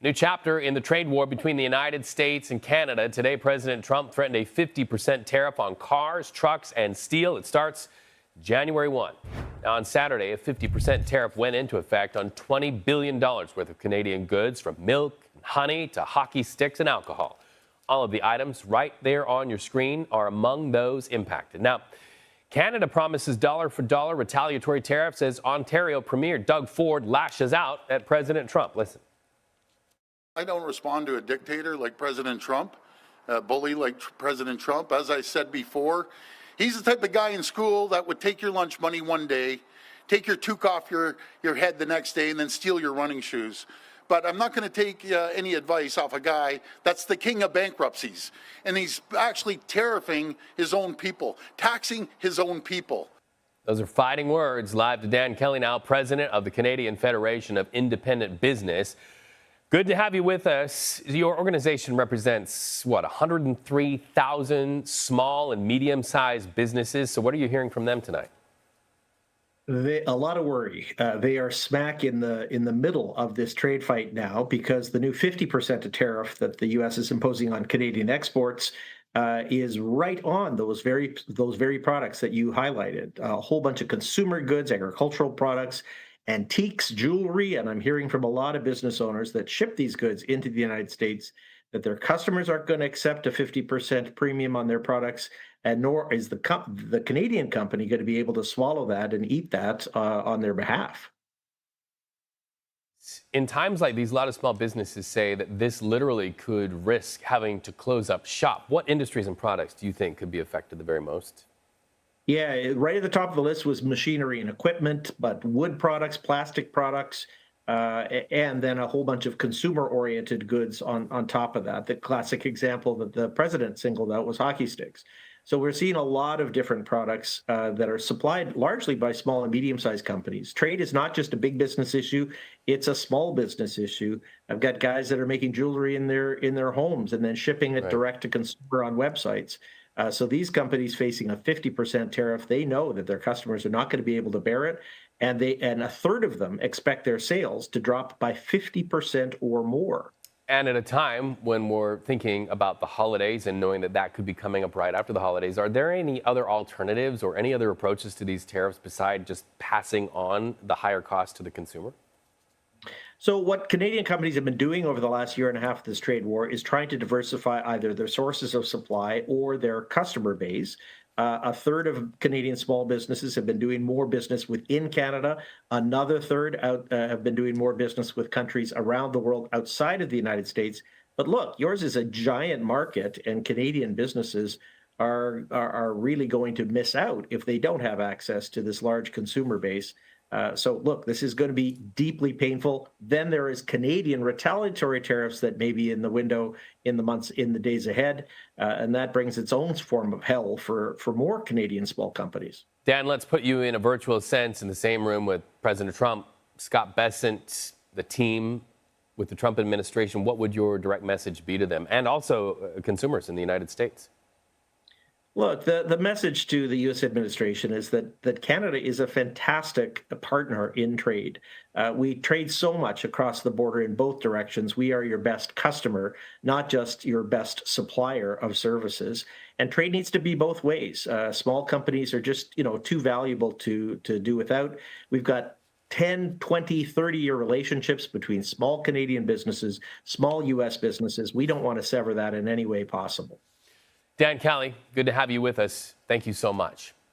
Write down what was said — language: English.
New chapter in the trade war between the United States and Canada. Today, President Trump threatened a 50% tariff on cars, trucks, and steel. It starts January 1. Now, on Saturday, a 50% tariff went into effect on $20 billion worth of Canadian goods, from milk and honey to hockey sticks and alcohol. All of the items right there on your screen are among those impacted. Now, Canada promises dollar-for-dollar retaliatory tariffs as Ontario Premier Doug Ford lashes out at President Trump. Listen. I don't respond to a dictator like President Trump, a bully like President Trump. As I said before, he's the type of guy in school that would take your lunch money one day, take your toque off your head the next day, and then steal your running shoes. But I'm not going to take any advice off a guy that's the king of bankruptcies. And he's actually tariffing his own people, taxing his own people. Those are fighting words. Live to Dan Kelly now, president of the Canadian Federation of Independent Business. Good to have you with us. Your organization represents, 103,000 small and medium-sized businesses. So what are you hearing from them tonight? A lot of worry. They are smack in the middle of this trade fight now, because the new 50% tariff that the U.S. is imposing on Canadian exports is right on those very products that you highlighted. A whole bunch of consumer goods, agricultural products, antiques, jewelry, and I'm hearing from a lot of business owners that ship these goods into the United States that their customers aren't going to accept a 50% premium on their products, and nor is the Canadian company going to be able to swallow that and eat that on their behalf. In times like these, a lot of small businesses say that this literally could risk having to close up shop. What industries and products do you think could be affected the very most? Yeah, right at the top of the list was machinery and equipment, but wood products, plastic products, and then a whole bunch of consumer-oriented goods on top of that. The classic example that the president singled out was hockey sticks. So we're seeing a lot of different products that are supplied largely by small and medium-sized companies. Trade is not just a big business issue; it's a small business issue. I've got guys that are making jewelry in their homes and then shipping it direct to consumer on websites. So these companies facing a 50% tariff, they know that their customers are not going to be able to bear it, and a third of them expect their sales to drop by 50% or more. And at a time when we're thinking about the holidays and knowing that that could be coming up right after the holidays, are there any other alternatives or any other approaches to these tariffs besides just passing on the higher cost to the consumer? So what Canadian companies have been doing over the last year and a half of this trade war is trying to diversify either their sources of supply or their customer base. A third of Canadian small businesses have been doing more business within Canada. Another third have been doing more business with countries around the world outside of the United States. But look, yours is a giant market, and Canadian businesses are really going to miss out if they don't have access to this large consumer base. So look, this is going to be deeply painful. Then there is Canadian retaliatory tariffs that may be in the window in the days ahead. And that brings its own form of hell for more Canadian small companies. Dan, let's put you in a virtual sense in the same room with President Trump, Scott Bessent, the team with the Trump administration. What would your direct message be to them and also consumers in the United States? Look, the message to the U.S. administration is that Canada is a fantastic partner in trade. We trade so much across the border in both directions. We are your best customer, not just your best supplier of services. And trade needs to be both ways. Small companies are just, too valuable to do without. We've got 10, 20, 30-year relationships between small Canadian businesses, small U.S. businesses. We don't want to sever that in any way possible. Dan Kelly, good to have you with us. Thank you so much.